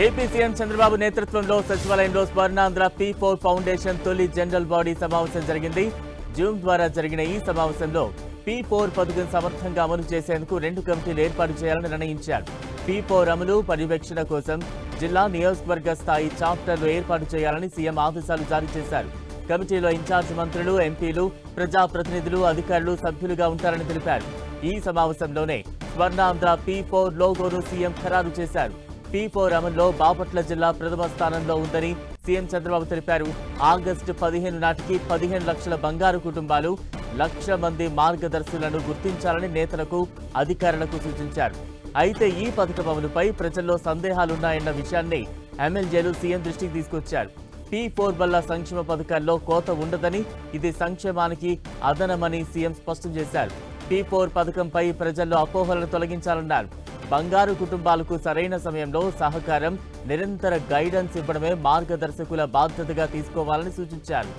AP CM Chandrababu నేతృత్వంలో సచివాలయంలో Swarnandhra P4 foundation తొలి జనరల్ బాడీ సమావేశం జరిగింది. జూమ్ ద్వారా జరిగిన ఈ సమావేశంలో P4 పథకం సమర్థంగా అమలు చేసేందుకు 2 కమిటీలు ఏర్పాటు చేయాలని నిర్ణయించారు. P4 అమలు పర్యవేక్షణ కోసం జిల్లా నియోజకవర్గ స్థాయి చాప్టర్లు ఏర్పాటు చేయాలని సీఎం ఆదేశాలు జారీ చేశారు. కమిటీలో ఇన్ఛార్జ్ మంత్రులు, ఎంపీలు, ప్రజాప్రతినిధులు, అధికారులు సభ్యులుగా ఉంటారని తెలిపారు. ఈ సమావేశంలోనే స్వర్ణాంధ్ర P4 లోగోను సీఎం ఖరారు చేశారు. P4 అమల్లో బాపట్ల జిల్లా ప్రథమ స్థానంలో ఉందని సీఎం చంద్రబాబు తెలిపారు. ఆగస్టు 15 నాటికి 15 లక్షల బంగారు కుటుంబాలు, 1,00,000 మంది మార్గదర్శులను గుర్తించాలని నేతలకు, అధికారులకు సూచించారు. అయితే ఈ పథకం అమలుపై ప్రజల్లో సందేహాలున్నాయన్న విషయాన్ని ఎమ్మెల్యేలు సీఎం దృష్టికి తీసుకొచ్చారు. P4 వల్ల సంక్షేమ పథకాల్లో కోత ఉండదని, ఇది సంక్షేమానికి అదనమని సీఎం స్పష్టం చేశారు. P4 పథకంపై ప్రజల్లో అపోహలను తొలగించాలన్నారు. బంగారు కుటుంబాలకు సరైన సమయంలో సహకారం, నిరంతర గైడెన్స్ ఇవ్వడమే మార్గదర్శకుల బాధ్యతగా తీసుకోవాలని సూచించారు.